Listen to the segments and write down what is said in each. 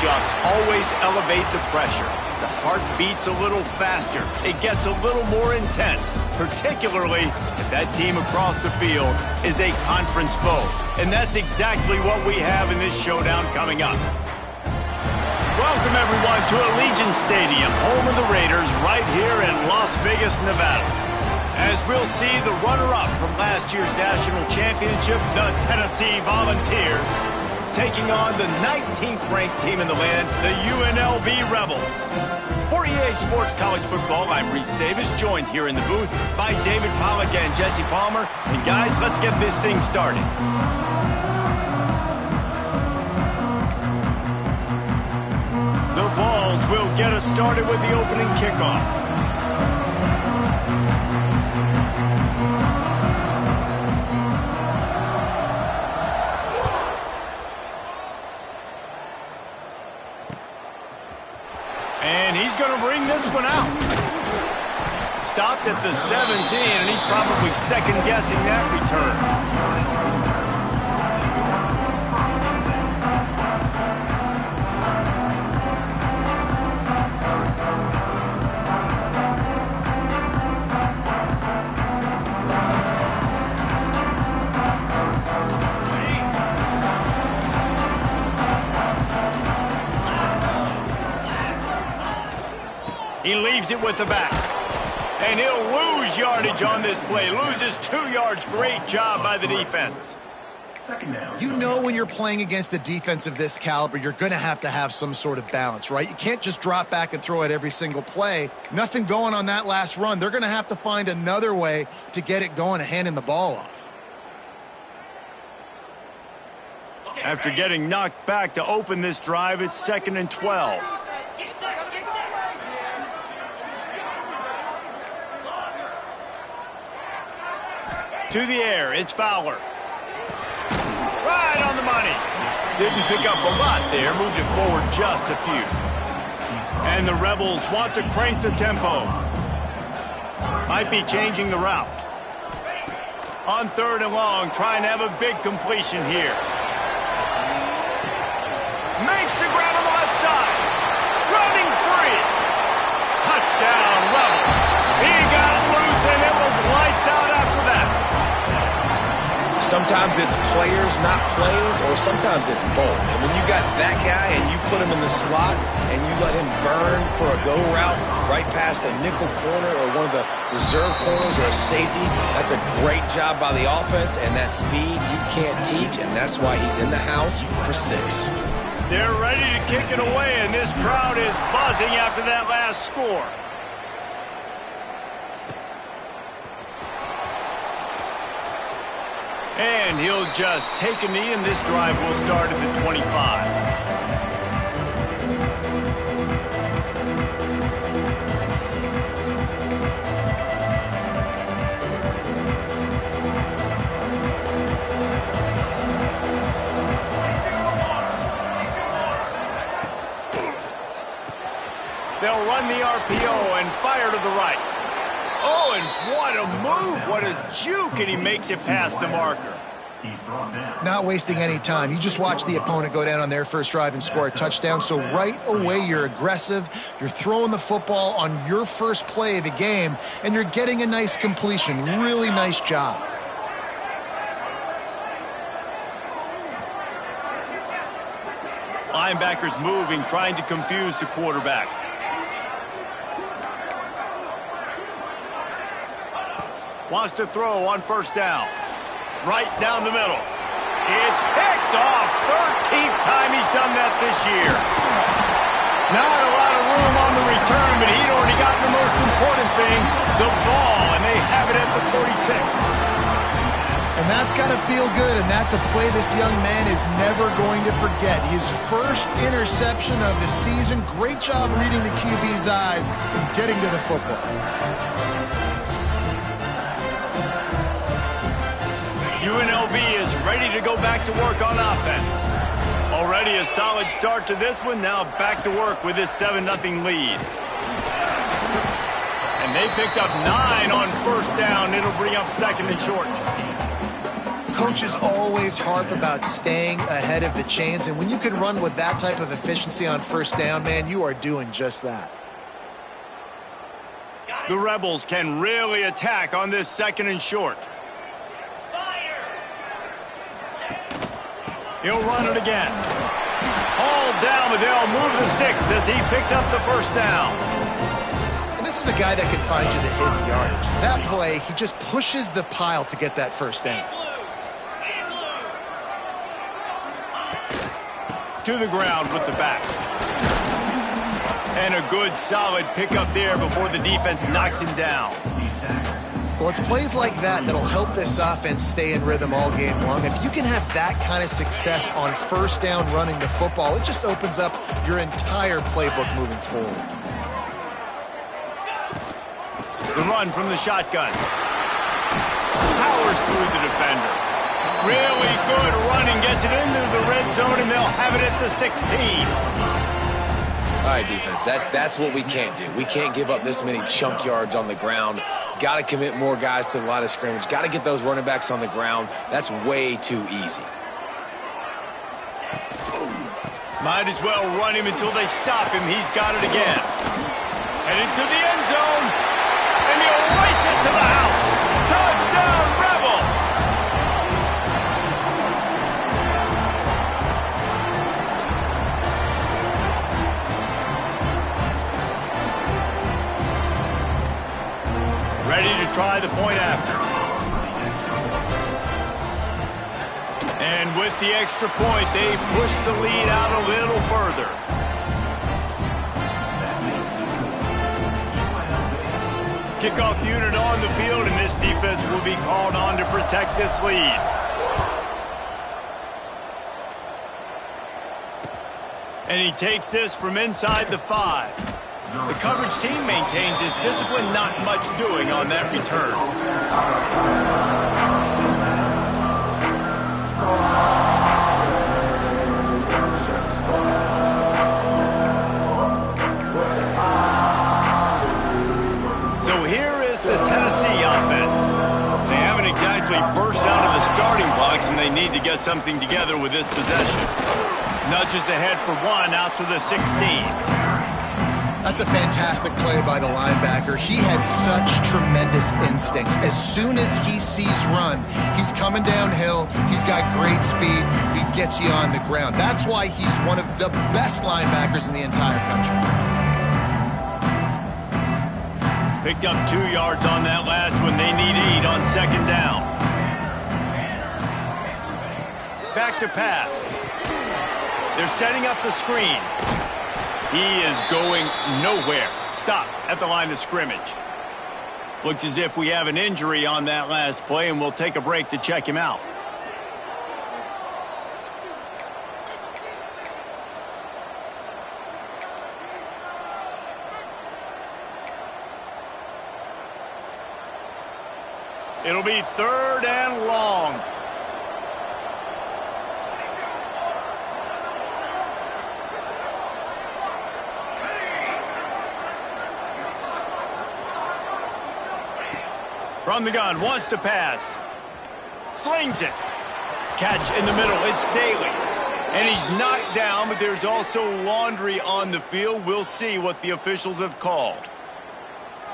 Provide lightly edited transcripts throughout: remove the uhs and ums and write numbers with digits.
matchups always elevate the pressure. The heart beats a little faster. It gets a little more intense, particularly if that team across the field is a conference foe. And that's exactly what we have in this showdown coming up. Welcome, everyone, to Allegiant Stadium, home of the Raiders, right here in Las Vegas, Nevada. As we'll see the runner-up from last year's national championship, the Tennessee Volunteers, taking on the 19th-ranked team in the land, the UNLV Rebels. For EA Sports College Football, I'm Reese Davis, joined here in the booth by David Pollack and Jesse Palmer. And guys, let's get this thing started. The Vols will get us started with the opening kickoff. And he's going to bring this one out. Stopped at the 17, and he's probably second-guessing that return. He leaves it with the back. And he'll lose yardage on this play. Loses 2 yards. Great job by the defense. You know when you're playing against a defense of this caliber, you're going to have some sort of balance, right? You can't just drop back and throw it every single play. Nothing going on that last run. They're going to have to find another way to get it going and handing the ball off. After getting knocked back to open this drive, it's 2nd and 12. To the air, it's Fowler. Right on the money. Didn't pick up a lot there, moved it forward just a few. And the Rebels want to crank the tempo. Might be changing the route. On 3rd and long, trying to have a big completion here. Makes the grab on the left side. Running free. Touchdown, Rebels. He got loose, and it was lights out after that. Sometimes it's players, not plays, or sometimes it's both. And when you got that guy and you put him in the slot and you let him burn for a go route right past a nickel corner or one of the reserve corners or a safety, that's a great job by the offense, and that speed you can't teach, and that's why he's in the house for 6. They're ready to kick it away, and this crowd is buzzing after that last score. And he'll just take a knee, and this drive will start at the 25. They'll run the RPO and fire to the right. Oh, and what a move, what a juke, and he makes it past the marker. Not wasting any time. You just watch the opponent go down on their first drive and score a touchdown. So right away, you're aggressive. You're throwing the football on your first play of the game, and you're getting a nice completion. Really nice job. Linebackers moving, trying to confuse the quarterback. Wants to throw on 1st down. Right down the middle. It's picked off. 13th time he's done that this year. Not a lot of room on the return, but he'd already gotten the most important thing, the ball, and they have it at the 46. And that's got to feel good, and that's a play this young man is never going to forget. His first interception of the season. Great job reading the QB's eyes and getting to the football. UNLV is ready to go back to work on offense. Already a solid start to this one. Now back to work with this 7-0 lead. And they picked up 9 on 1st down. It'll bring up 2nd and short. Coaches always harp about staying ahead of the chains, and when you can run with that type of efficiency on first down, man, you are doing just that. The Rebels can really attack on this 2nd and short. He'll run it again. Hauled down, but they'll move the sticks as he picks up the first down. And this is a guy that can find you the hidden yardage. That play, he just pushes the pile to get that first down. To the ground with the back. And a good, solid pickup there before the defense knocks him down. Well, it's plays like that that'll help this offense stay in rhythm all game long. If you can have that kind of success on first down running the football, it just opens up your entire playbook moving forward. The run from the shotgun. Powers through the defender. Really good running, gets it into the red zone, and they'll have it at the 16. All right, defense, that's what we can't do. We can't give up this many chunk yards on the ground. Got to commit more guys to the line of scrimmage. Got to get those running backs on the ground. That's way too easy. Might as well run him until they stop him. He's got it again. And into the end zone. And he'll race it to the house. Touchdown, Rebels! Ready to try the point after. And with the extra point, they push the lead out a little further. Kickoff unit on the field, and this defense will be called on to protect this lead. And he takes this from inside the 5. The coverage team maintains his discipline, not much doing on that return. So here is the Tennessee offense. They haven't exactly burst out of the starting blocks, and they need to get something together with this possession. Nudges ahead for 1 out to the 16. That's a fantastic play by the linebacker. He has such tremendous instincts. As soon as he sees run, he's coming downhill. He's got great speed. He gets you on the ground. That's why he's one of the best linebackers in the entire country. Picked up 2 yards on that last one. They need 8 on 2nd down. Back to pass. They're setting up the screen. He is going nowhere. Stop at the line of scrimmage. Looks as if we have an injury on that last play, and we'll take a break to check him out. It'll be 3rd and long. From the gun, wants to pass. Slings it. Catch in the middle, it's Daly. And he's knocked down, but there's also laundry on the field. We'll see what the officials have called.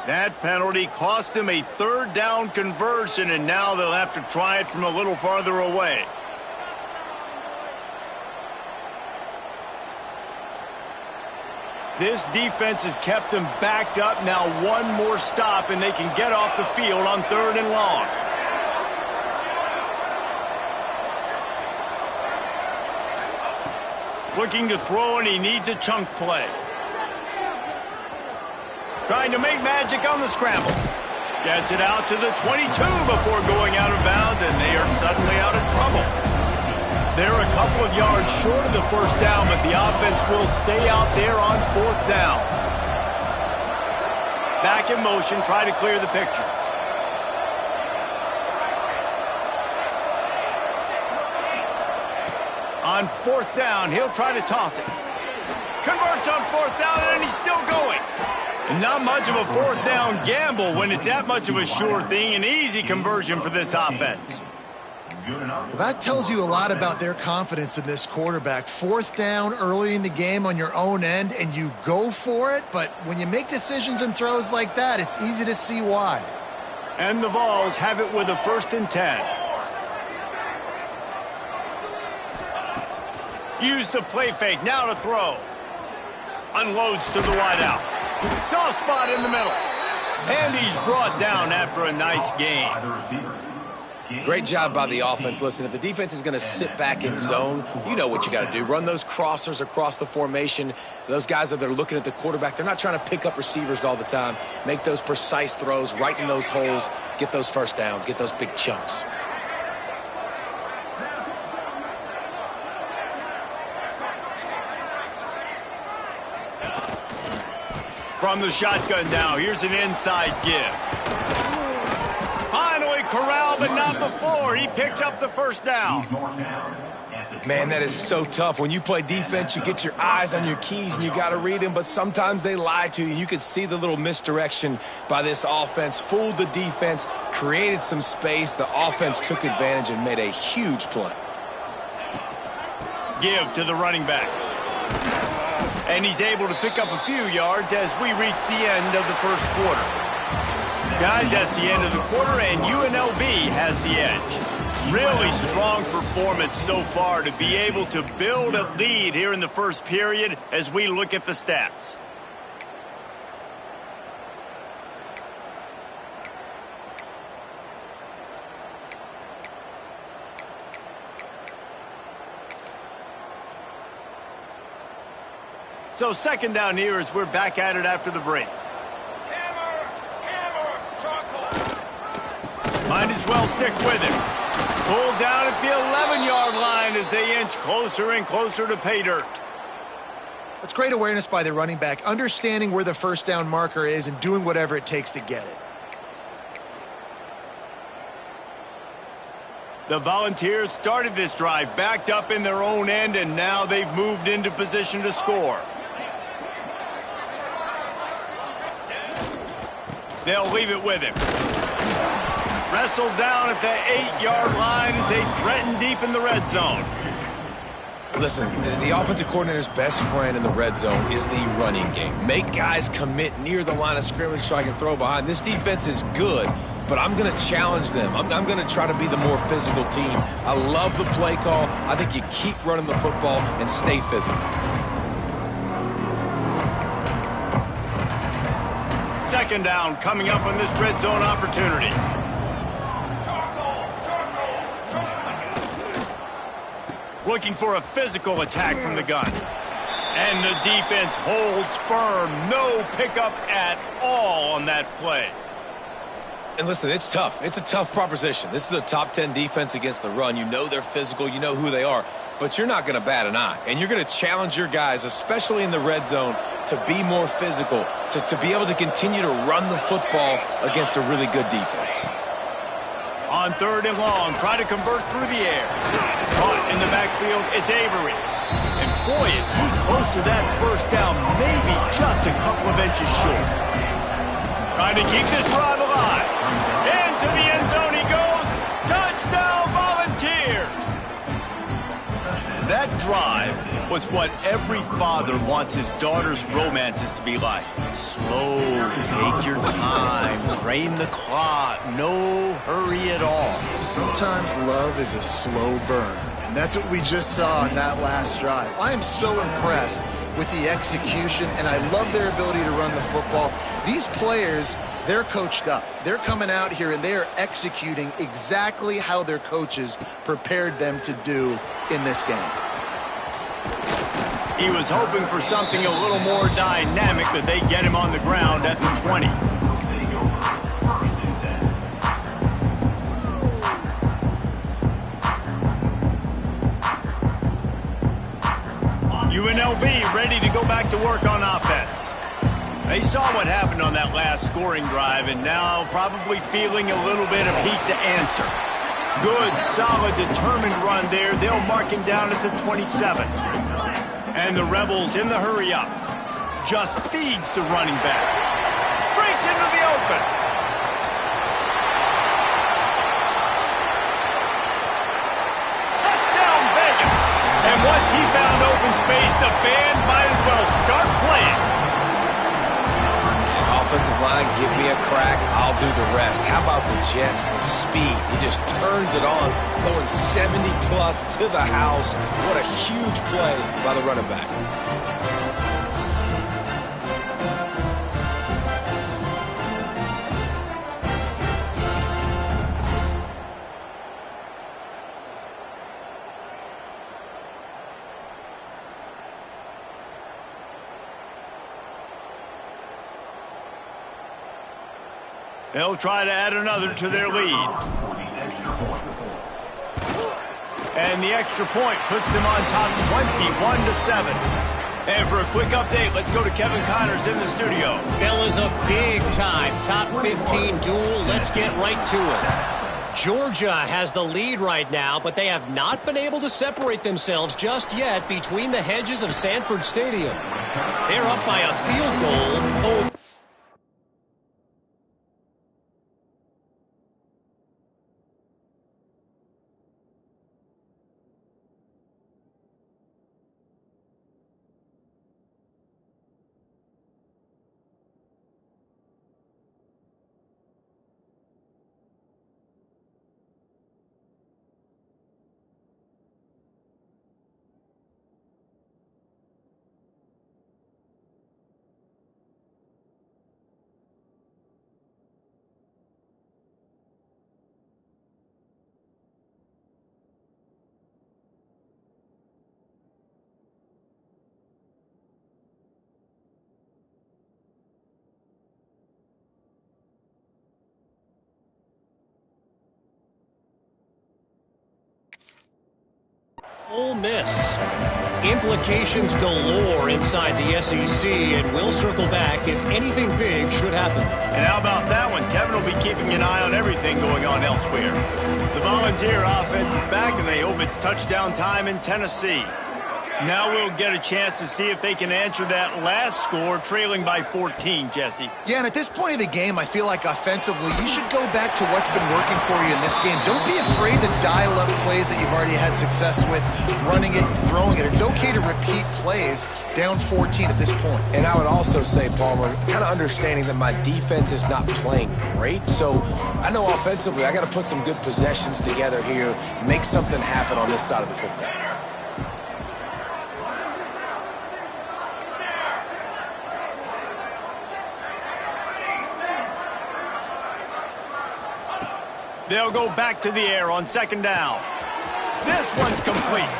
That penalty cost them a 3rd down conversion, and now they'll have to try it from a little farther away. This defense has kept them backed up. Now 1 more stop, and they can get off the field on 3rd and long. Looking to throw, and he needs a chunk play. Trying to make magic on the scramble. Gets it out to the 22 before going out of bounds, and they are suddenly out of trouble. They're a couple of yards short of the first down, but the offense will stay out there on 4th down. Back in motion, try to clear the picture. On 4th down, he'll try to toss it. Converts on 4th down, and he's still going. And not much of a 4th down gamble when it's that much of a sure thing, an easy conversion for this offense. Well, that tells you a lot about their confidence in this quarterback. 4th down early in the game on your own end, and you go for it. But when you make decisions and throws like that, it's easy to see why. And the Vols have it with a 1st and 10. Use the play fake, now to throw. Unloads to the wideout. Soft spot in the middle. And he's brought down after a nice gain. Great job by the offense. Listen, if the defense is going to sit back in zone, you know what you got to do. Run those crossers across the formation. Those guys that are looking at the quarterback, they're not trying to pick up receivers all the time. Make those precise throws right in those holes. Get those first downs. Get those big chunks. From the shotgun now, here's an inside give. Finally corralled, but not before. He picks up the 1st down. Man, that is so tough. When you play defense, you get your eyes on your keys, and you got to read them, but sometimes they lie to you. You could see the little misdirection by this offense. Fooled the defense, created some space. The offense took advantage and made a huge play. Give to the running back. And he's able to pick up a few yards as we reach the end of the 1st quarter. Guys, that's the end of the quarter, and UNLV has the edge. Really strong performance so far to be able to build a lead here in the 1st period as we look at the stats. So 2nd down here as we're back at it after the break. Might as well stick with him. Pulled down at the 11-yard line as they inch closer and closer to pay dirt. That's great awareness by the running back, understanding where the 1st down marker is and doing whatever it takes to get it. The Volunteers started this drive backed up in their own end, and now they've moved into position to score. They'll leave it with him. Wrestled down at the 8-yard line as they threaten deep in the red zone. Listen, the offensive coordinator's best friend in the red zone is the running game. Make guys commit near the line of scrimmage so I can throw behind. This defense is good, but I'm going to challenge them. I'm going to try to be the more physical team. I love the play call. I think you keep running the football and stay physical. 2nd down coming up on this red zone opportunity. Looking for a physical attack from the gun. And the defense holds firm. No pickup at all on that play. And listen, it's tough. It's a tough proposition. This is a top 10 defense against the run. You know they're physical. You know who they are. But you're not going to bat an eye. And you're going to challenge your guys, especially in the red zone, to be more physical, to be able to continue to run the football against a really good defense. On 3rd and long, try to convert through the air. Caught in the backfield, it's Avery. And boy, is he close to that 1st down, maybe just a couple of inches short. Trying to keep this drive alive. Into the end zone he goes. Touchdown, Volunteers! That drive was what every father wants his daughter's romances to be like. Slow, take your time, drain the clock, no hurry at all. Sometimes love is a slow burn, and that's what we just saw on that last drive. I am so impressed with the execution, and I love their ability to run the football. These players, they're coached up. They're coming out here, and they are executing exactly how their coaches prepared them to do in this game. He was hoping for something a little more dynamic, but they get him on the ground at the 20. UNLV ready to go back to work on offense. They saw what happened on that last scoring drive, and now probably feeling a little bit of heat to answer. Good, solid, determined run there. They'll mark him down at the 27. And the Rebels in the hurry up. Just feeds the running back. Breaks into the open. And once he found open space, the band might as well start playing. Offensive line, give me a crack, I'll do the rest. How about the Jets, the speed? He just turns it on, going 70-plus to the house. What a huge play by the running back. They'll try to add another to their lead. And the extra point puts them on top 21-7. And for a quick update, let's go to Kevin Connors in the studio. Fellas, a big-time top 15 duel. Let's get right to it. Georgia has the lead right now, but they have not been able to separate themselves just yet between the hedges of Sanford Stadium. They're up by a field goal over. Ole Miss. Implications galore inside the SEC, and we'll circle back if anything big should happen. And how about that one? Kevin will be keeping an eye on everything going on elsewhere. The Volunteer offense is back, and they hope it's touchdown time in Tennessee. Now we'll get a chance to see if they can answer that last score, trailing by 14, Jesse. Yeah, and at this point of the game, I feel like offensively, you should go back to what's been working for you in this game. Don't be afraid to dial up plays that you've already had success with, running it and throwing it. It's okay to repeat plays down 14 at this point. And I would also say, Palmer, kind of understanding that my defense is not playing great, so I know offensively I got to put some good possessions together here, make something happen on this side of the football. They'll go back to the air on second down. This one's complete.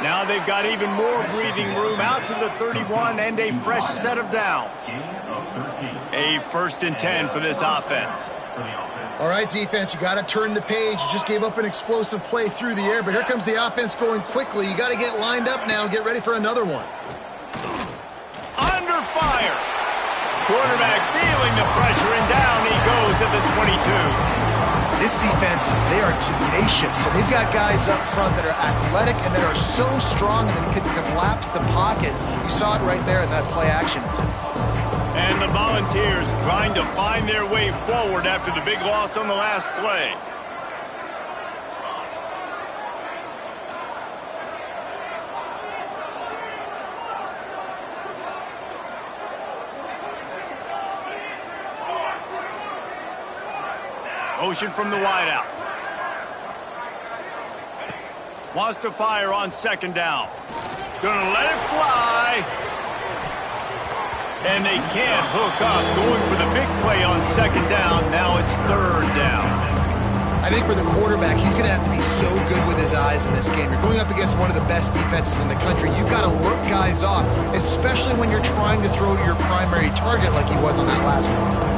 Now they've got even more breathing room out to the 31 and a fresh set of downs. A 1st and 10 for this offense. All right, defense, you got to turn the page. You just gave up an explosive play through the air, but here comes the offense going quickly. You got to get lined up now and get ready for another one. Under fire. Quarterback feeling the pressure, and down he goes at the 22. This defense, they are tenacious, and they've got guys up front that are athletic and that are so strong and can collapse the pocket. You saw it right there in that play action attempt. And the Volunteers trying to find their way forward after the big loss on the last play. Motion from the wideout. Wants to fire on second down. Gonna let it fly. And they can't hook up. Going for the big play on second down. Now it's 3rd down. I think for the quarterback, he's going to have to be so good with his eyes in this game. You're going up against one of the best defenses in the country. You've got to look guys off, especially when you're trying to throw to your primary target like he was on that last one.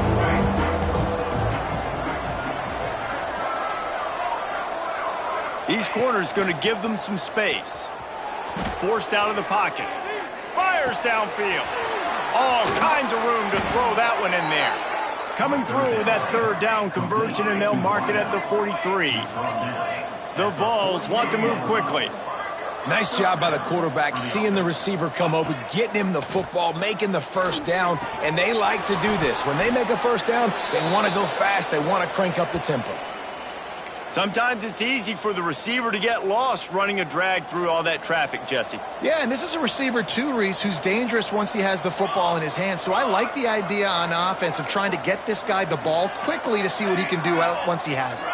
These corners going to give them some space. Forced out of the pocket. Fires downfield. All kinds of room to throw that one in there. Coming through with that 3rd down conversion, and they'll mark it at the 43. The Vols want to move quickly. Nice job by the quarterback, seeing the receiver come open, getting him the football, making the 1st down, and they like to do this. When they make a 1st down, they want to go fast. They want to crank up the tempo. Sometimes it's easy for the receiver to get lost running a drag through all that traffic, Jesse. Yeah, and this is a receiver too, Reese, who's dangerous once he has the football in his hands. So I like the idea on offense of trying to get this guy the ball quickly to see what he can do once he has it.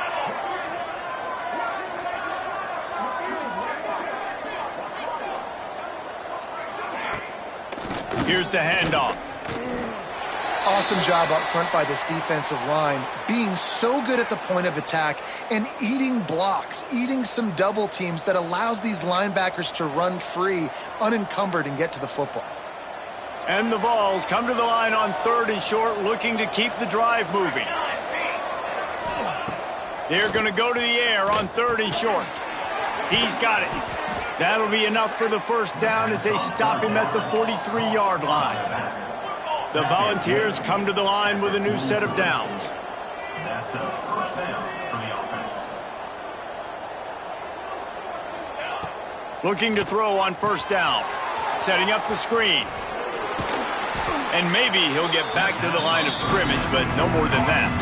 Here's the handoff. Awesome job up front by this defensive line, being so good at the point of attack and eating blocks, eating some double teams that allows these linebackers to run free, unencumbered, and get to the football. And the Vols come to the line on 3rd and short, looking to keep the drive moving. They're going to go to the air on 3rd and short. He's got it. That'll be enough for the first down as they stop him at the 43-yard line. The Volunteers come to the line with a new set of downs. That's a first down for the offense. Looking to throw on 1st down. Setting up the screen. And maybe he'll get back to the line of scrimmage, but no more than that.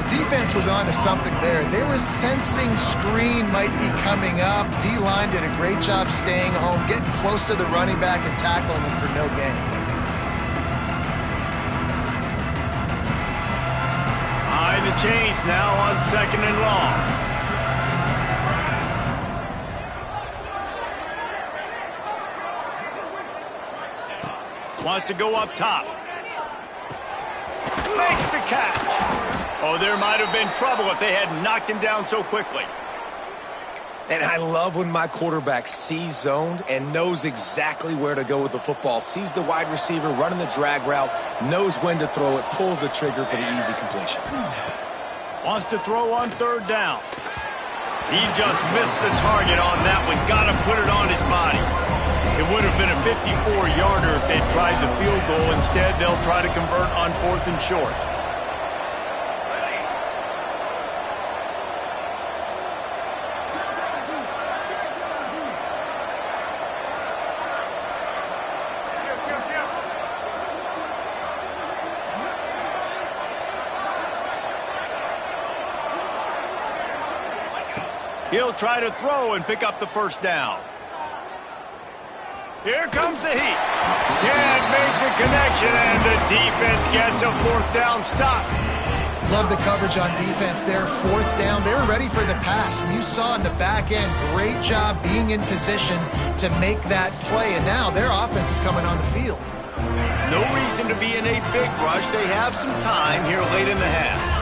The defense was on to something there. They were sensing screen might be coming up. D-line did a great job staying home, getting close to the running back and tackling him for no gain. High the chains now on 2nd and long. Wants to go up top. Makes the catch. Oh, there might have been trouble if they had knocked him down so quickly. And I love when my quarterback sees zoned and knows exactly where to go with the football. Sees the wide receiver running the drag route, knows when to throw it, pulls the trigger for the easy completion. Wants to throw on 3rd down. He just missed the target on that one. Got to put it on his body. It would have been a 54-yarder if they'd tried the field goal. Instead, they'll try to convert on 4th and short. He'll try to throw and pick up the 1st down. Here comes the heat. Can't make the connection, and the defense gets a 4th down stop. Love the coverage on defense there. 4th down. They were ready for the pass. And you saw in the back end, great job being in position to make that play. And now their offense is coming on the field. No reason to be in a big rush. They have some time here late in the half.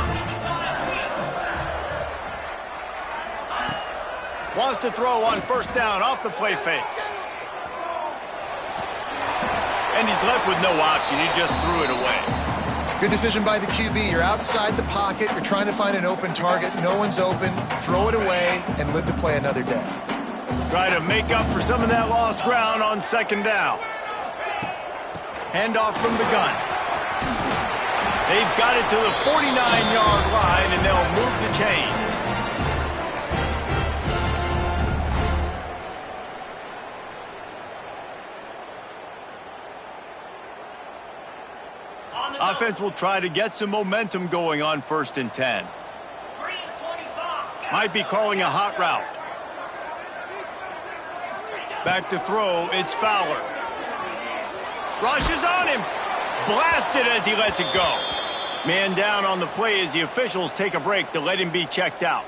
Wants to throw on 1st down off the play fake. And he's left with no option. He just threw it away. Good decision by the QB. You're outside the pocket. You're trying to find an open target. No one's open. Throw it away and live to play another day. Try to make up for some of that lost ground on 2nd down. Handoff from the gun. They've got it to the 49-yard line, and they'll move the chains. Offense will try to get some momentum going on 1st and 10. Might be calling a hot route. Back to throw, it's Fowler. Rushes on him. Blasted as he lets it go. Man down on the play as the officials take a break to let him be checked out.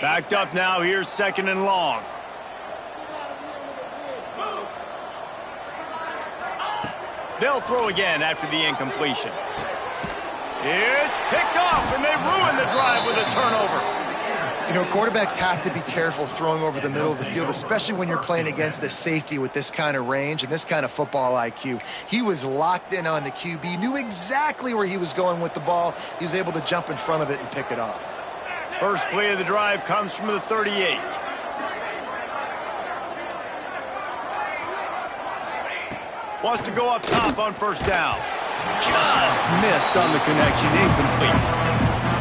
Backed up now, here's 2nd and long. They'll throw again after the incompletion. It's picked off, and they ruin the drive with a turnover. You know, quarterbacks have to be careful throwing over the middle of the field, especially when you're playing against the safety with this kind of range and this kind of football IQ. He was locked in on the QB, knew exactly where he was going with the ball. He was able to jump in front of it and pick it off. First play of the drive comes from the 38. Wants to go up top on 1st down. Just missed on the connection, incomplete.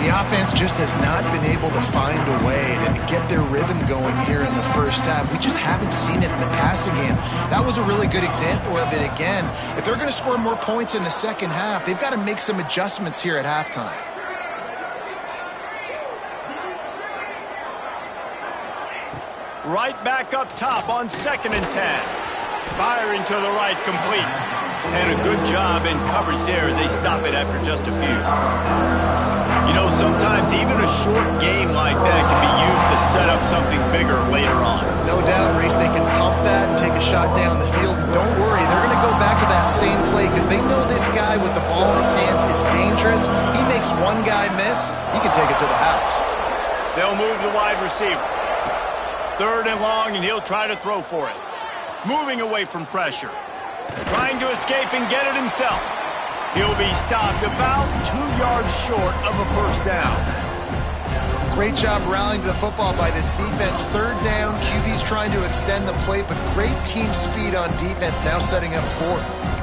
The offense just has not been able to find a way to get their rhythm going here in the first half. We just haven't seen it in the passing game. That was a really good example of it again. If they're going to score more points in the second half, they've got to make some adjustments here at halftime. Right back up top on 2nd and 10. Firing to the right, complete. And a good job in coverage there as they stop it after just a few. You know, sometimes even a short game like that can be used to set up something bigger later on. No doubt, Reese, they can pump that and take a shot down the field. And don't worry, they're going to go back to that same play because they know this guy with the ball in his hands is dangerous. He makes one guy miss, he can take it to the house. They'll move the wide receiver. 3rd and long, and he'll try to throw for it. Moving away from pressure. Trying to escape and get it himself. He'll be stopped about 2 yards short of a first down. Great job rallying to the football by this defense. 3rd down, QB's trying to extend the play, but great team speed on defense, now setting up 4th.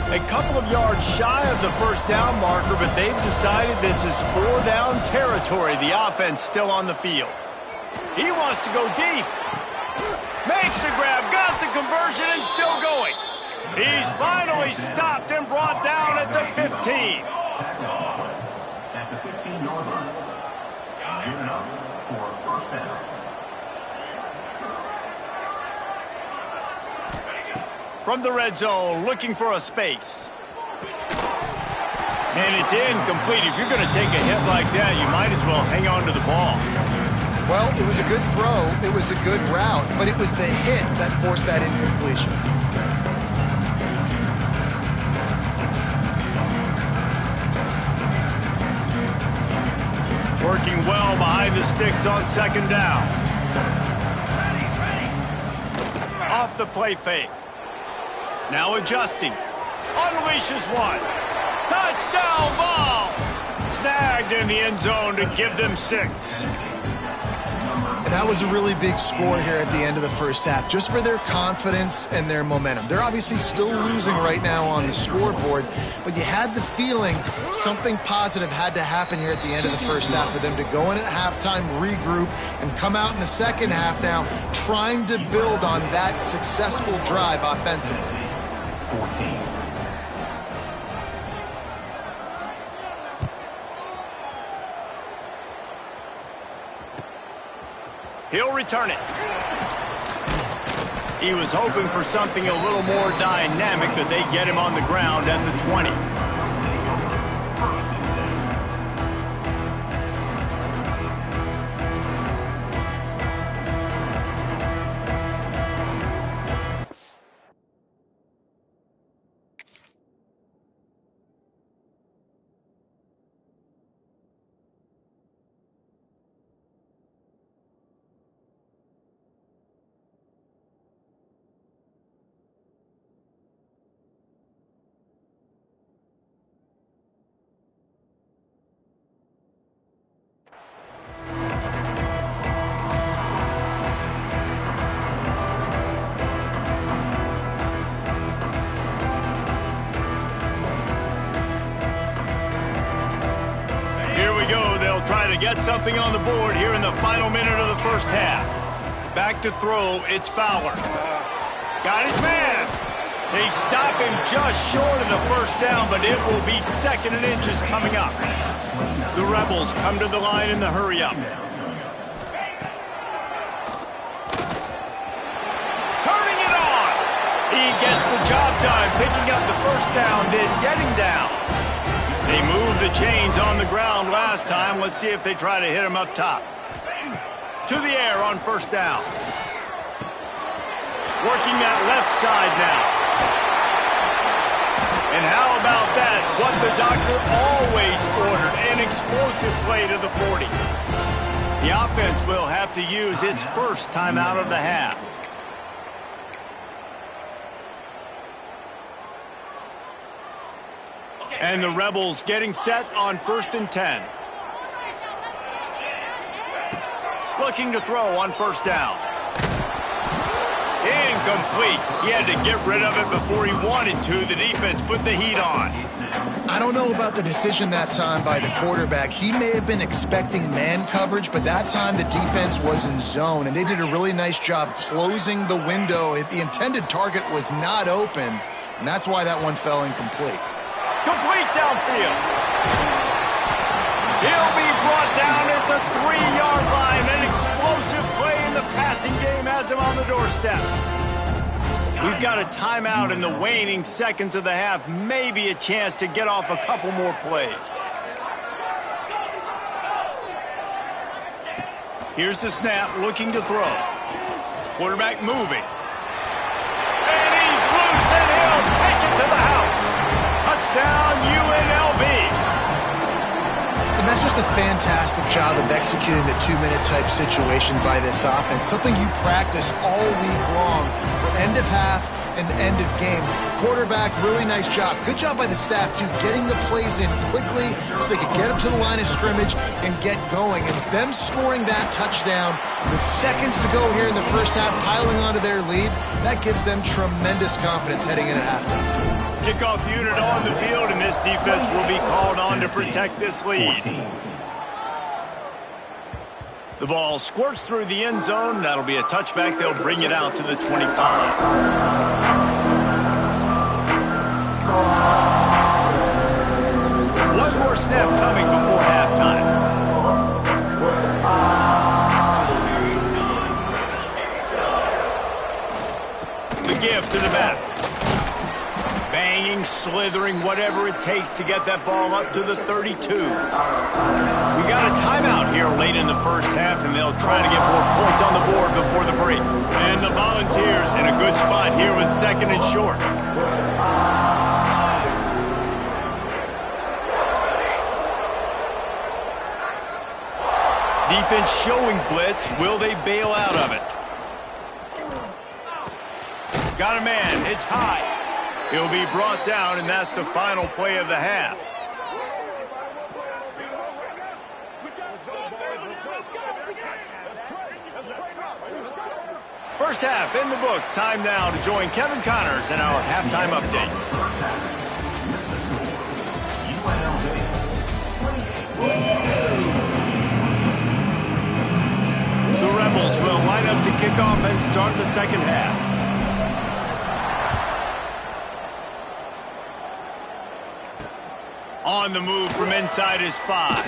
A couple of yards shy of the first down marker, but they've decided this is 4-down territory. The offense still on the field. He wants to go deep. Makes the grab, got the conversion, and still going. He's finally stopped and brought down at the 15. At the 15-yard line. Give it up for first down. From the red zone, looking for a space. And it's incomplete. If you're going to take a hit like that, you might as well hang on to the ball. Well, it was a good throw, it was a good route, but it was the hit that forced that incompletion. Working well behind the sticks on 2nd down. Off the play fake. Now adjusting. Unleashes one. Touchdown Vols! Snagged in the end zone to give them 6. And that was a really big score here at the end of the first half, just for their confidence and their momentum. They're obviously still losing right now on the scoreboard, but you had the feeling something positive had to happen here at the end of the first half for them to go in at halftime, regroup, and come out in the second half now trying to build on that successful drive offensively. 14. He'll return it. He was hoping for something a little more dynamic, that they get him on the ground at the 20. Try to get something on the board here in the final minute of the first half. Back to throw, it's Fowler. Got his man. They stop him just short of the first down, but it will be 2nd and inches coming up. The Rebels come to the line in the hurry-up. Turning it on. He gets the job done, picking up the first down, then getting down. They moved the chains on the ground last time. Let's see if they try to hit him up top. To the air on first down. Working that left side now. And how about that? What the doctor always ordered, an explosive play to the 40. The offense will have to use its first timeout of the half. And the Rebels getting set on 1st and 10. Looking to throw on 1st down. Incomplete. He had to get rid of it before he wanted to. The defense put the heat on. I don't know about the decision that time by the quarterback. He may have been expecting man coverage, but that time the defense was in zone, and they did a really nice job closing the window. The intended target was not open, and that's why that one fell incomplete. Complete downfield. He'll be brought down at the 3-yard line. An explosive play in the passing game has him on the doorstep. We've got a timeout in the waning seconds of the half. Maybe a chance to get off a couple more plays. Here's the snap, looking to throw. Quarterback moving. And he's loose, and he'll take it to the house. Touchdown, UNLV. And that's just a fantastic job of executing the 2-minute type situation by this offense. Something you practice all week long for end of half and end of game. Quarterback, really nice job. Good job by the staff, too, getting the plays in quickly so they could get up to the line of scrimmage and get going. And it's them scoring that touchdown with seconds to go here in the first half, piling onto their lead. That gives them tremendous confidence heading in at halftime. Kickoff unit on the field, and this defense will be called on to protect this lead. The ball squirts through the end zone. That'll be a touchback. They'll bring it out to the 25. One more snap coming before halftime. The give to the back. Banging, slithering, whatever it takes to get that ball up to the 32. We got a timeout here late in the first half, and they'll try to get more points on the board before the break. And the Volunteers in a good spot here with 2nd and short. Defense showing blitz. Will they bail out of it? Got a man. It's high. He'll be brought down, and that's the final play of the half. First half in the books. Time now to join Kevin Connors in our halftime update. The Rebels will line up to kick off and start the second half. On the move from inside his 5.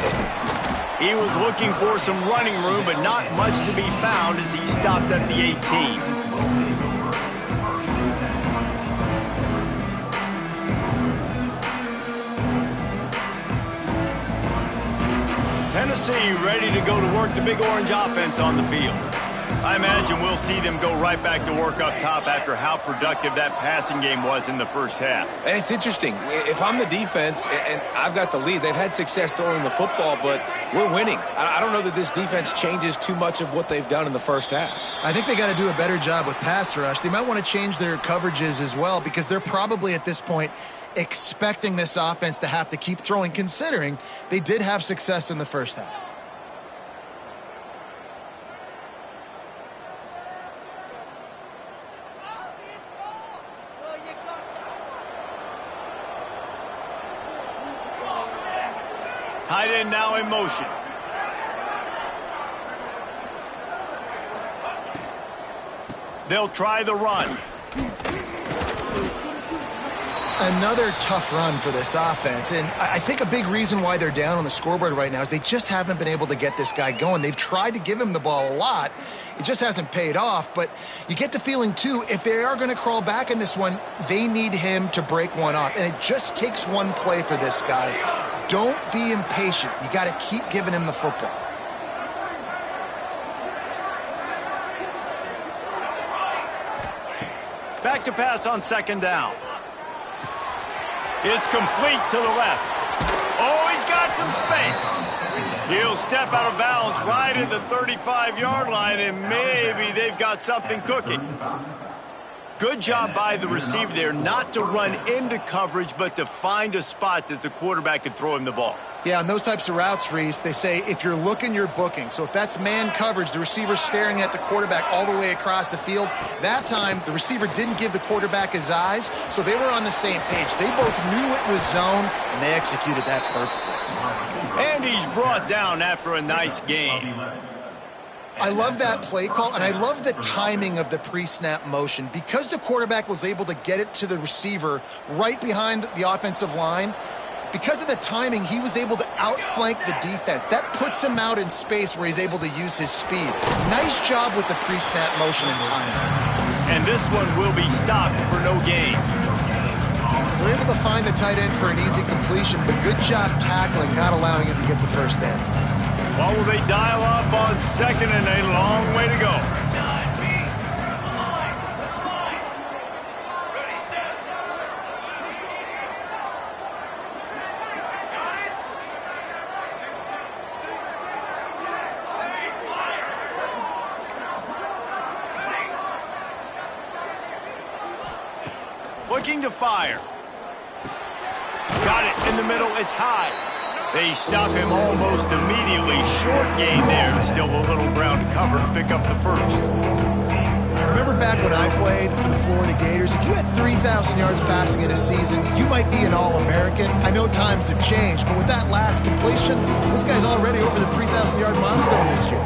He was looking for some running room, but not much to be found as he stopped at the 18. Tennessee ready to go to work the Big Orange offense on the field. I imagine we'll see them go right back to work up top after how productive that passing game was in the first half. And it's interesting. If I'm the defense and I've got the lead, they've had success throwing the football, but we're winning. I don't know that this defense changes too much of what they've done in the first half. I think they got to do a better job with pass rush. They might want to change their coverages as well, because they're probably at this point expecting this offense to have to keep throwing, considering they did have success in the first half. Tight end now in motion. They'll try the run. Another tough run for this offense, and I think a big reason why they're down on the scoreboard right now is they just haven't been able to get this guy going. They've tried to give him the ball a lot. It just hasn't paid off, but you get the feeling, too, if they are going to crawl back in this one, they need him to break one off, and it just takes one play for this guy. Don't be impatient. You got to keep giving him the football. Back to pass on second down. It's complete to the left. Oh, he's got some space. He'll step out of bounds right at the 35-yard line, and maybe they've got something cooking. Good job by the receiver there not to run into coverage, but to find a spot that the quarterback could throw him the ball. Yeah, on those types of routes, Reese, they say if you're looking, you're booking. So if that's man coverage, the receiver's staring at the quarterback all the way across the field. That time, the receiver didn't give the quarterback his eyes, so they were on the same page. They both knew it was zone, and they executed that perfectly. And he's brought down after a nice gain. I love that play call, and I love the timing of the pre-snap motion. Because the quarterback was able to get it to the receiver right behind the offensive line, because of the timing, he was able to outflank the defense. That puts him out in space where he's able to use his speed. Nice job with the pre-snap motion and timing. And this one will be stopped for no gain. They're able to find the tight end for an easy completion, but good job tackling, not allowing him to get the first down. Well, will they dial up on second and a long way to go? Looking to fire. Got it in the middle. It's high. They stop him almost immediately. Short gain there. Still a little ground to cover to pick up the first. Remember back when I played for the Florida Gators, if you had 3,000 yards passing in a season, you might be an All-American. I know times have changed, but with that last completion, this guy's already over the 3,000-yard milestone this year.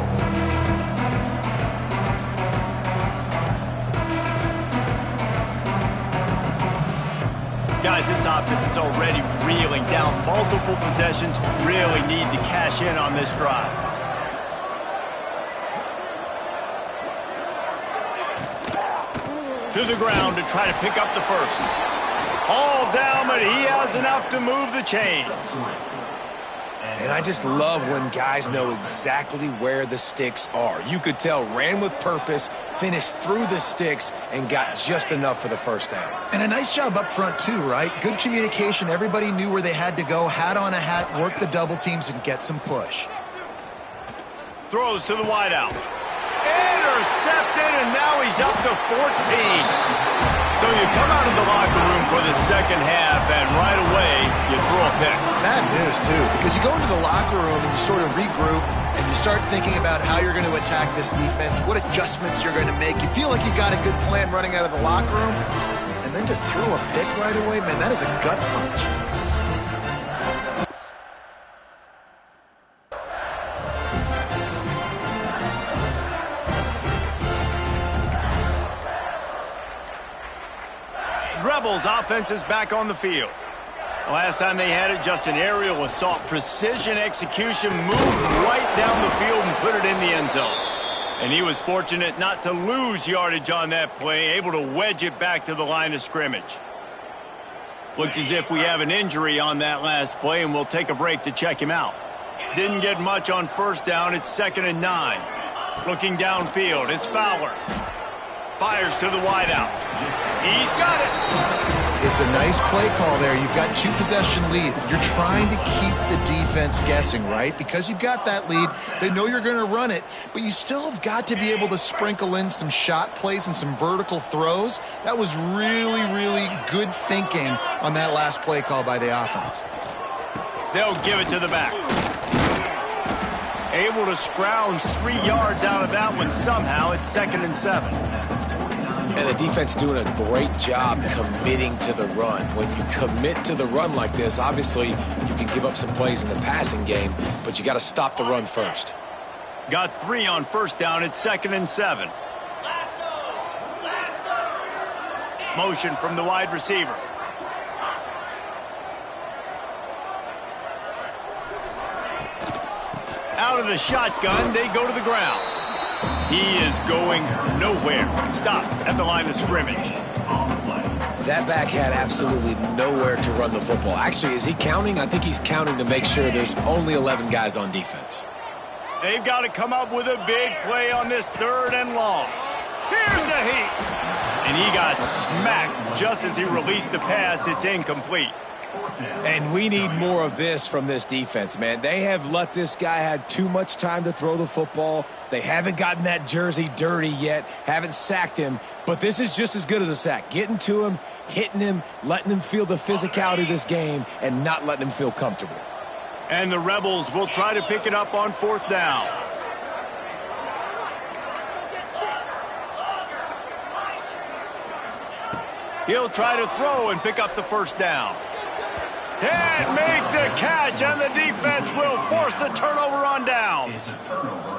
Guys, this offense is already reeling down multiple possessions. Really need to cash in on this drive. To the ground to try to pick up the first. All down, but he has enough to move the chains. And I just love when guys know exactly where the sticks are. You could tell ran with purpose, finished through the sticks, and got just enough for the first down. And a nice job up front, too, right? Good communication. Everybody knew where they had to go, hat on a hat, work the double teams, and get some push. Throws to the wideout. Intercepted, and now he's up to 14. So you come out of the locker room for the second half, and right away, you throw a pick. Bad news, too, because you go into the locker room and you sort of regroup, and you start thinking about how you're going to attack this defense, what adjustments you're going to make. You feel like you got a good plan running out of the locker room, and then to throw a pick right away, man, that is a gut punch. Rebels offense is back on the field. Last time they had it, just an aerial assault. Precision execution, moved right down the field and put it in the end zone. And he was fortunate not to lose yardage on that play, able to wedge it back to the line of scrimmage. Looks as if we have an injury on that last play, and we'll take a break to check him out. Didn't get much on first down. It's 2nd and 9. Looking downfield, it's Fowler. Fires to the wideout. He's got it. It's a nice play call there. You've got 2-possession lead. You're trying to keep the defense guessing, right? Because you've got that lead. They know you're going to run it, but you still have got to be able to sprinkle in some shot plays and some vertical throws. That was really, really good thinking on that last play call by the offense. They'll give it to the back. Able to scrounge 3 yards out of that one somehow. It's 2nd and 7. And the defense doing a great job committing to the run. When you commit to the run like this, obviously you can give up some plays in the passing game, but you got to stop the run first. Got 3 on first down. It's 2nd and 7. Motion from the wide receiver. Out of the shotgun, they go to the ground. He is going nowhere. Stop at the line of scrimmage. That back had absolutely nowhere to run the football. Actually, is he counting? I think he's counting to make sure there's only 11 guys on defense. They've got to come up with a big play on this 3rd and long. Here's a heat. And he got smacked just as he released the pass. It's incomplete. 4th down. And we need more of this from this defense, man. They have let this guy have too much time to throw the football. They haven't gotten that jersey dirty yet, haven't sacked him, but this is just as good as a sack. Getting to him, hitting him, letting him feel the physicality of this game, and not letting him feel comfortable. And the Rebels will try to pick it up on 4th down. He'll try to throw and pick up the 1st down. And make the catch, and the defense will force the turnover on downs.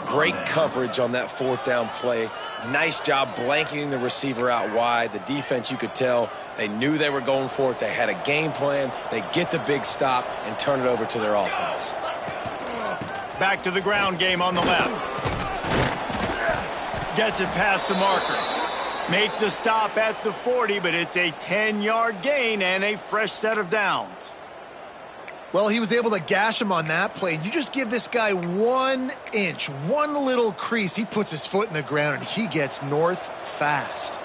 Great coverage on that 4th down play. Nice job blanketing the receiver out wide. The defense, you could tell, they knew they were going for it. They had a game plan. They get the big stop and turn it over to their offense. Back to the ground game on the left. Gets it past the marker. Make the stop at the 40, but it's a 10-yard gain and a fresh set of downs. Well, he was able to gash him on that play. You just give this guy 1 inch, one little crease. He puts his foot in the ground, and he gets north fast.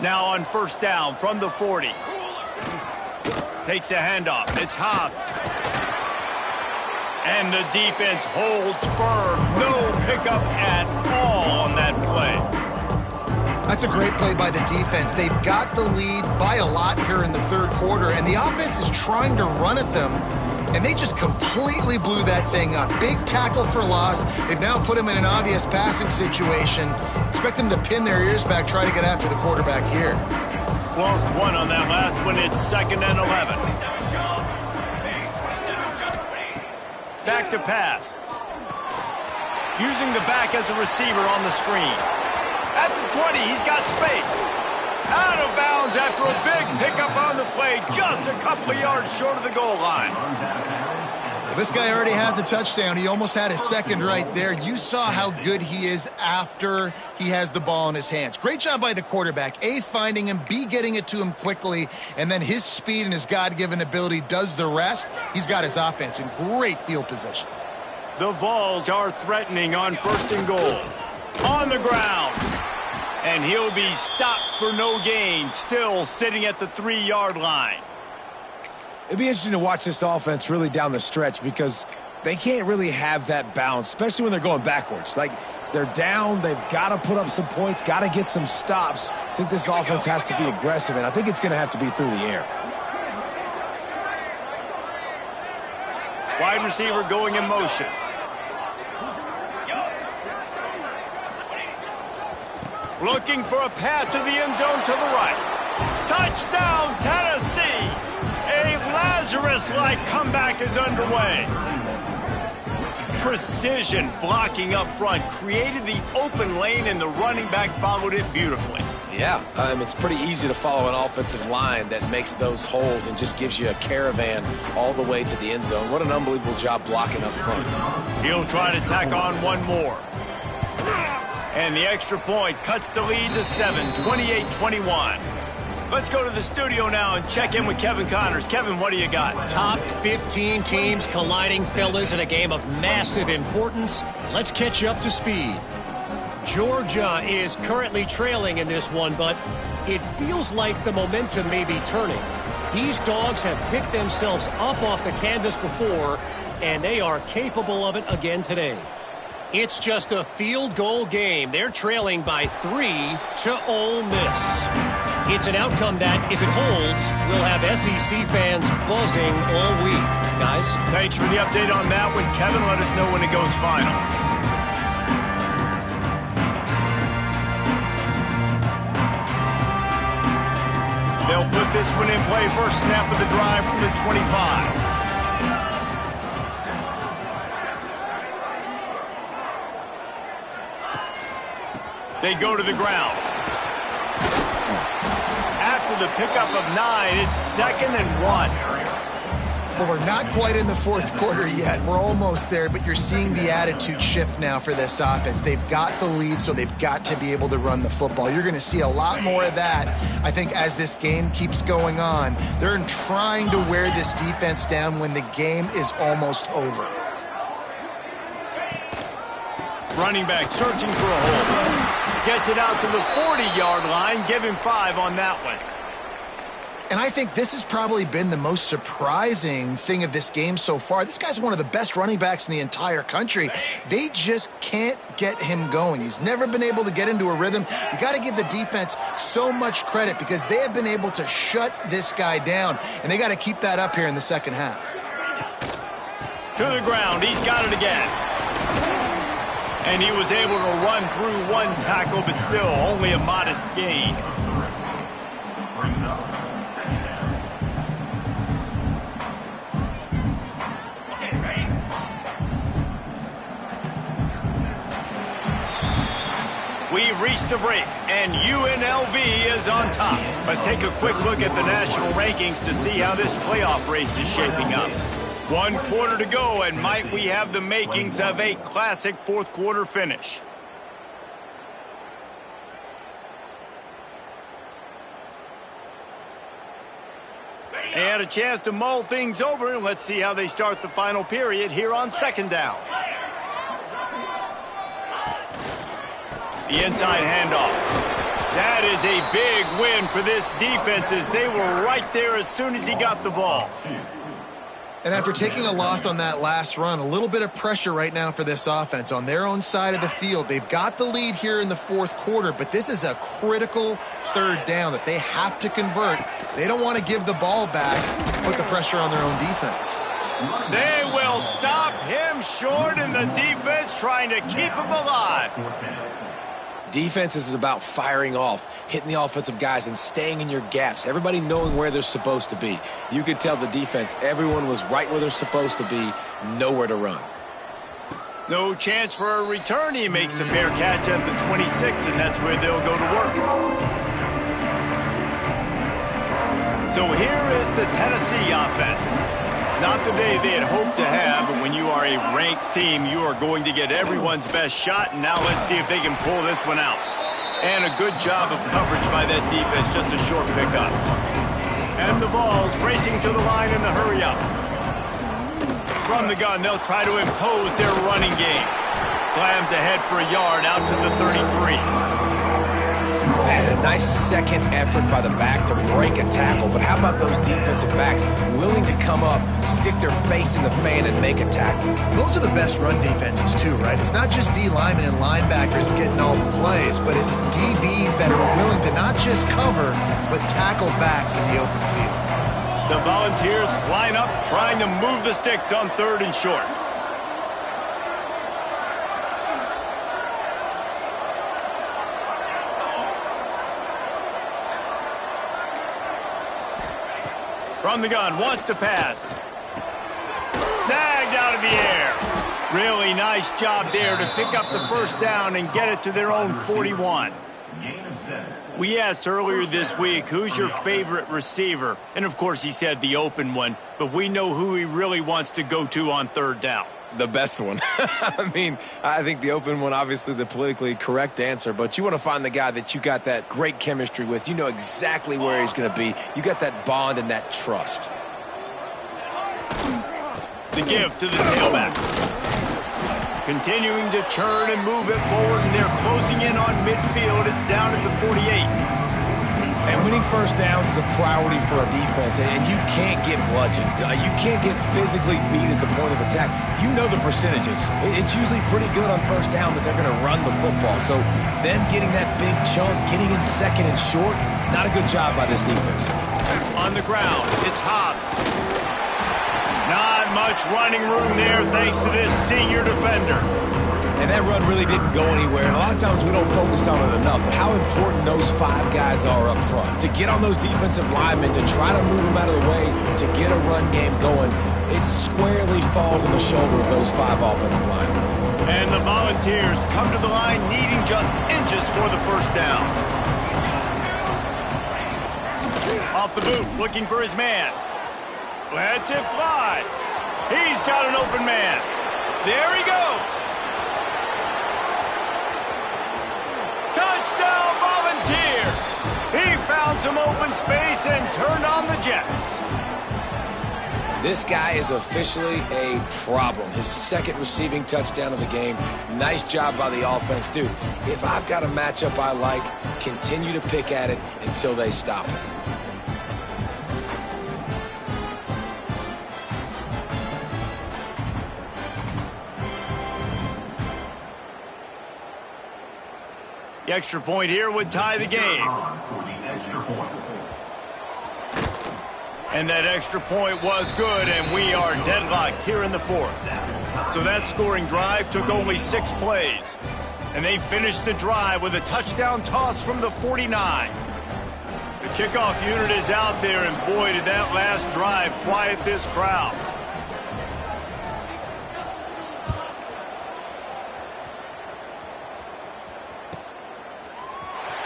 Now on 1st down from the 40. Takes a handoff. It's Hobbs. And the defense holds firm. No pickup at all on that play. That's a great play by the defense. They've got the lead by a lot here in the 3rd quarter, and the offense is trying to run at them, and they just completely blew that thing up. Big tackle for loss. They've now put him in an obvious passing situation. Expect them to pin their ears back, try to get after the quarterback here. Lost 1 on that last one. It's 2nd and 11. Back to pass. Using the back as a receiver on the screen. At the 20, he's got space. Out of bounds after a big pickup on the play, just a couple of yards short of the goal line. Well, this guy already has a touchdown. He almost had his 2nd right there. You saw how good he is after he has the ball in his hands. Great job by the quarterback. A, finding him, B, getting it to him quickly, and then his speed and his God-given ability does the rest. He's got his offense in great field position. The Vols are threatening on 1st and goal. On the ground. And he'll be stopped for no gain, still sitting at the 3-yard line. It'd be interesting to watch this offense really down the stretch because they can't really have that balance, especially when they're going backwards. Like, they're down, they've got to put up some points, got to get some stops. I think this offense has to be aggressive, and I think it's going to have to be through the air. Wide receiver going in motion. Looking for a path to the end zone to the right. Touchdown, Tennessee! A Lazarus-like comeback is underway. Precision blocking up front created the open lane, and the running back followed it beautifully. Yeah, it's pretty easy to follow an offensive line that makes those holes and just gives you a caravan all the way to the end zone. What an unbelievable job blocking up front. He'll try to tack on one more. And the extra point cuts the lead to 7, 28-21. Let's go to the studio now and check in with Kevin Connors. Kevin, what do you got? Top 15 teams colliding, fellas, in a game of massive importance. Let's catch you up to speed. Georgia is currently trailing in this one, but it feels like the momentum may be turning. These dogs have picked themselves up off the canvas before, and they are capable of it again today. It's just a field goal game. They're trailing by 3 to Ole Miss. It's an outcome that, if it holds, will have SEC fans buzzing all week. Guys? Thanks for the update on that one, Kevin. Let us know when it goes final. They'll put this one in play. First snap of the drive from the 25. They go to the ground. After the pickup of 9, it's 2nd and 1. Well, we're not quite in the 4th quarter yet. We're almost there, but you're seeing the attitude shift now for this offense. They've got the lead, so they've got to be able to run the football. You're going to see a lot more of that, I think, as this game keeps going on. They're trying to wear this defense down when the game is almost over. Running back searching for a hole. Gets it out to the 40-yard line. Give him 5 on that one. And I think this has probably been the most surprising thing of this game so far. This guy's one of the best running backs in the entire country. They just can't get him going. He's never been able to get into a rhythm. You got to give the defense so much credit because they have been able to shut this guy down, and they got to keep that up here in the second half. To the ground. He's got it again. And he was able to run through one tackle, but still only a modest gain. We've reached the break, and UNLV is on top. Let's take a quick look at the national rankings to see how this playoff race is shaping up. 1 quarter to go, and might we have the makings of a classic fourth quarter finish. They had a chance to mull things over, and let's see how they start the final period here on second down. The inside handoff. That is a big win for this defense as they were right there as soon as he got the ball. And after taking a loss on that last run, a little bit of pressure right now for this offense on their own side of the field. They've got the lead here in the fourth quarter, but this is a critical third down that they have to convert. They don't want to give the ball back, put the pressure on their own defense. They will stop him short, and the defense trying to keep him alive. Defense is about firing off, hitting the offensive guys, and staying in your gaps. Everybody knowing where they're supposed to be. You could tell the defense, everyone was right where they're supposed to be, nowhere to run. No chance for a return. He makes the fair catch at the 26, and that's where they'll go to work. So here is the Tennessee offense. Not the day they had hoped to have, but when you are a ranked team, you are going to get everyone's best shot, and now let's see if they can pull this one out. And a good job of coverage by that defense, just a short pickup. And the Vols racing to the line in the hurry-up. From the gun, they'll try to impose their running game. Slams ahead for a yard out to the 33. And a nice second effort by the back to break a tackle. But how about those defensive backs willing to come up, stick their face in the fan, and make a tackle? Those are the best run defenses too, right? It's not just D linemen and linebackers getting all the plays, but it's DBs that are willing to not just cover, but tackle backs in the open field. The Volunteers line up, trying to move the sticks on third and short. From the gun, wants to pass. Snagged out of the air. Really nice job there to pick up the first down and get it to their own 41. We asked earlier this week, who's your favorite receiver? And of course he said the open one, but we know who he really wants to go to on third down. The best one. I mean, I think the open one, obviously the politically correct answer, but you want to find the guy that you got that great chemistry with. You know exactly where he's going to be. You got that bond and that trust. The give to the tailback. Continuing to churn and move it forward, and they're closing in on midfield. It's down at the 48. And winning first downs is a priority for a defense, and you can't get bludgeoned. You can't get physically beat at the point of attack. You know the percentages. It's usually pretty good on first down that they're going to run the football. So them getting that big chunk, getting in second and short, not a good job by this defense. On the ground, it's Hobbs. Not much running room there thanks to this senior defender. And that run really didn't go anywhere. And a lot of times we don't focus on it enough. But how important those five guys are up front. To get on those defensive linemen, to try to move them out of the way, to get a run game going, it squarely falls on the shoulder of those five offensive linemen. And the Volunteers come to the line needing just inches for the first down. Off the boot, looking for his man. Lets it fly. He's got an open man. There he goes. Touchdown, Volunteers! He found some open space and turned on the Jets. This guy is officially a problem. His second receiving touchdown of the game. Nice job by the offense. Dude, if I've got a matchup I like, continue to pick at it until they stop it. The extra point here would tie the game. For the extra point. And that extra point was good, and we are deadlocked here in the fourth. So that scoring drive took only 6 plays. And they finished the drive with a touchdown toss from the 49. The kickoff unit is out there, and boy, did that last drive quiet this crowd.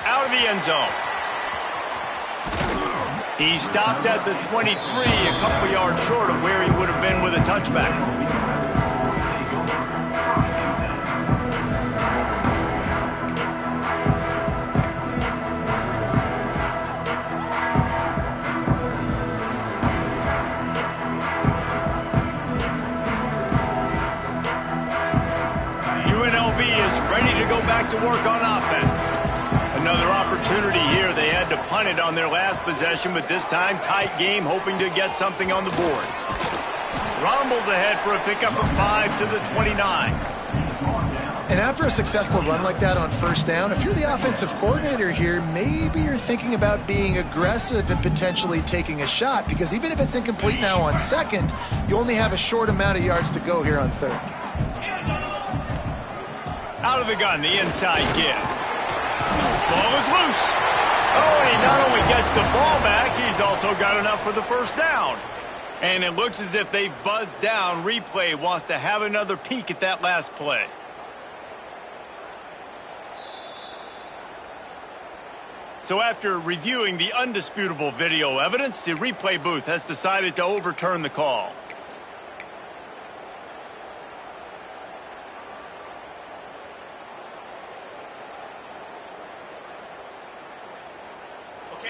Out of the end zone. He stopped at the 23, a couple yards short of where he would have been with a touchback. UNLV is ready to go back to work on offense. Another opportunity here. They had to punt it on their last possession, but this time tight game, hoping to get something on the board. Rumbles ahead for a pickup of 5 to the 29. And after a successful run like that on first down, if you're the offensive coordinator here, maybe you're thinking about being aggressive and potentially taking a shot, because even if it's incomplete now on second, you only have a short amount of yards to go here on third. Out of the gun, the inside give. Ball is loose. Oh, and he not only gets the ball back, he's also got enough for the first down. And it looks as if they've buzzed down. Replay wants to have another peek at that last play. So after reviewing the undisputable video evidence, the replay booth has decided to overturn the call.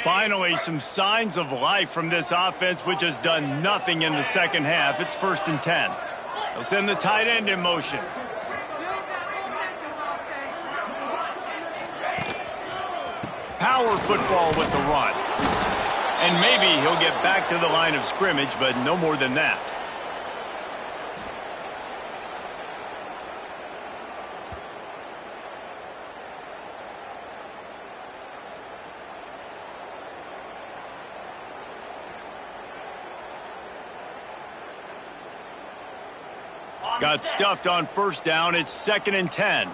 Finally, some signs of life from this offense, which has done nothing in the second half. It's 1st and 10. They'll send the tight end in motion. Power football with the run. And maybe he'll get back to the line of scrimmage, but no more than that. Got stuffed on first down. It's 2nd and 10.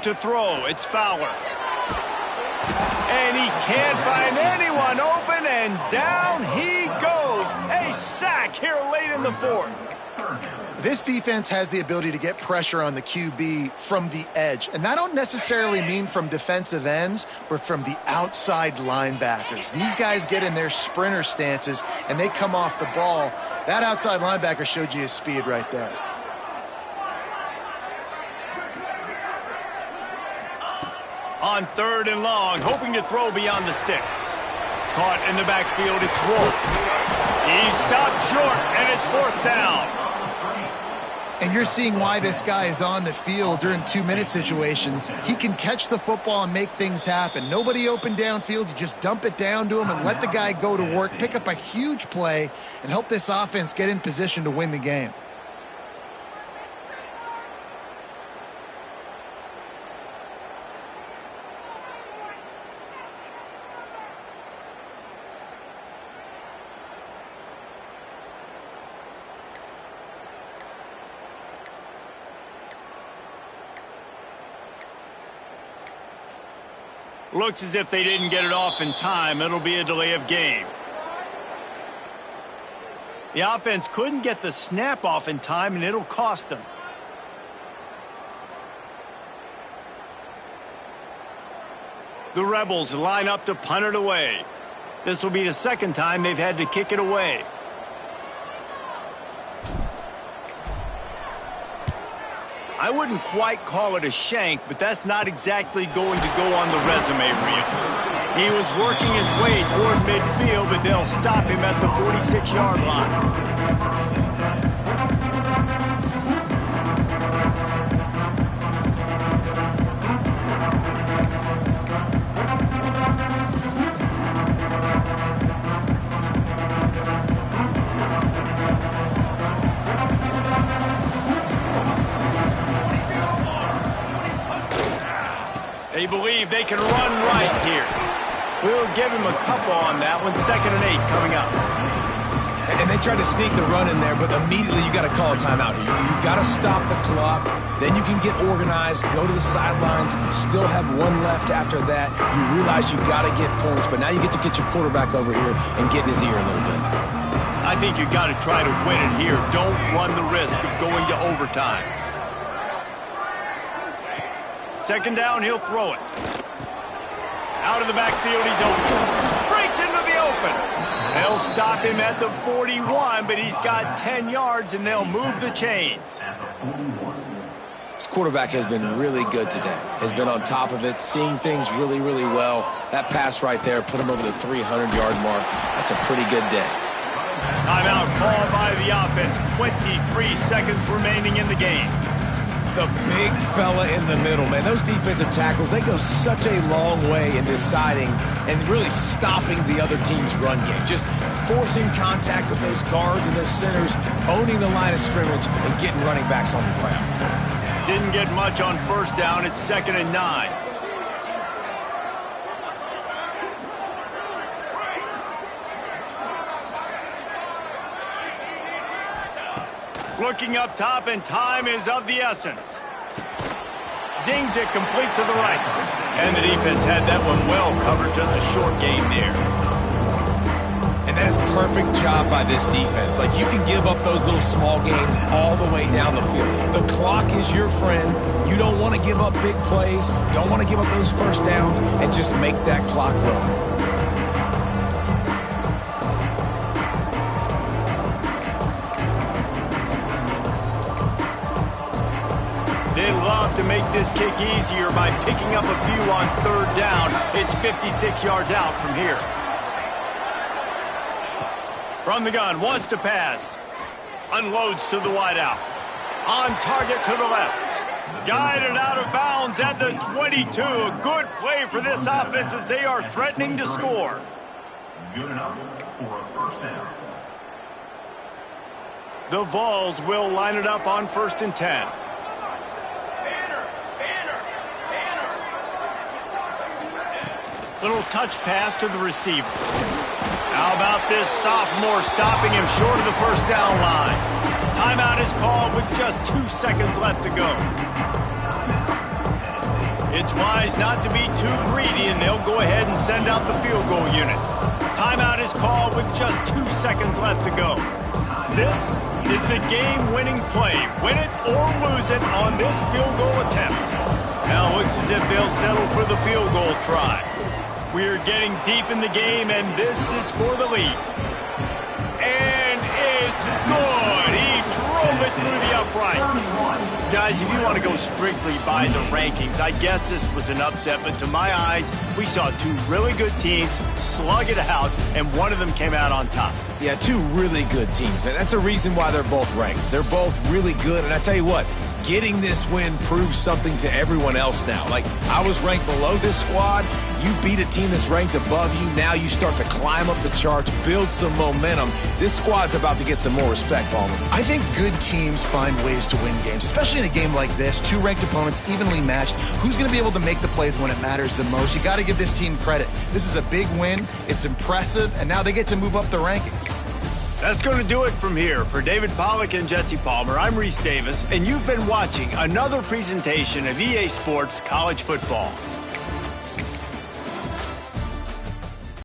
To throw, it's Fowler. And he can't find anyone open, and down he goes. A sack here late in the fourth. This defense has the ability to get pressure on the QB from the edge. And I don't necessarily mean from defensive ends, but from the outside linebackers. These guys get in their sprinter stances, and they come off the ball. That outside linebacker showed you his speed right there. On 3rd and long, hoping to throw beyond the sticks. Caught in the backfield, it's Wolf. He stopped short, and it's 4th down. And you're seeing why this guy is on the field during 2-minute situations. He can catch the football and make things happen. Nobody open downfield. You just dump it down to him and let the guy go to work, pick up a huge play, and help this offense get in position to win the game. Looks as if they didn't get it off in time. It'll be a delay of game. The offense couldn't get the snap off in time, and it'll cost them. The Rebels line up to punt it away. This will be the 2nd time they've had to kick it away. I wouldn't quite call it a shank, but that's not exactly going to go on the resume reel. He was working his way toward midfield, but they'll stop him at the 46-yard line. run right here. We'll give him a couple on that one. 2nd and 8 coming up. And they tried to sneak the run in there, but immediately you got to call a timeout here. You got to stop the clock. Then you can get organized, go to the sidelines, still have one left after that. You realize you got to get points, but now you get to get your quarterback over here and get in his ear a little bit. I think you got to try to win it here. Don't run the risk of going to overtime. 2nd down, he'll throw it. Out of the backfield, he's open. Breaks into the open. They'll stop him at the 41, but he's got 10 yards, and they'll move the chains. This quarterback has been really good today. Has been on top of it, seeing things really, really well. That pass right there put him over the 300-yard mark. That's a pretty good day. Timeout called by the offense. 23 seconds remaining in the game. The big fella in the middle, man. Those defensive tackles, they go such a long way in deciding and really stopping the other team's run game. Just forcing contact with those guards and those centers, owning the line of scrimmage, and getting running backs on the ground. Didn't get much on 1st down. It's 2nd and 9. Looking up top, and time is of the essence. Zings it complete to the right. And the defense had that one well covered. Just a short game there. And that is a perfect job by this defense. Like, you can give up those little small gains all the way down the field. The clock is your friend. You don't want to give up big plays. Don't want to give up those 1st downs, and just make that clock run. They love to make this kick easier by picking up a few on 3rd down. It's 56 yards out from here. From the gun, wants to pass. Unloads to the wideout. On target to the left. Guided out of bounds at the 22. A good play for this offense as they are threatening to score. Good enough for a 1st down. The Vols will line it up on 1st and 10. Little touch pass to the receiver. How about this sophomore stopping him short of the 1st down line? Timeout is called with just 2 seconds left to go. It's wise not to be too greedy, and they'll go ahead and send out the field goal unit. Timeout is called with just 2 seconds left to go. This is the game-winning play. Win it or lose it on this field goal attempt. Now it looks as if they'll settle for the field goal try. We're getting deep in the game, and this is for the lead. And it's good. He drove it through the uprights. Guys, if you want to go strictly by the rankings, I guess this was an upset, but to my eyes, we saw 2 really good teams slug it out, and one of them came out on top. Yeah, 2 really good teams, man. That's a reason why they're both ranked. They're both really good, and I tell you what, getting this win proves something to everyone else now. Like, I was ranked below this squad. You beat a team that's ranked above you. Now you start to climb up the charts, build some momentum. This squad's about to get some more respect, Palmer. I think good teams find ways to win games, especially in a game like this. 2 ranked opponents, evenly matched. Who's going to be able to make the plays when it matters the most? You got to give this team credit. This is a big win. It's impressive, and now they get to move up the rankings. That's going to do it from here. For David Pollack and Jesse Palmer, I'm Reese Davis, and you've been watching another presentation of EA Sports College Football.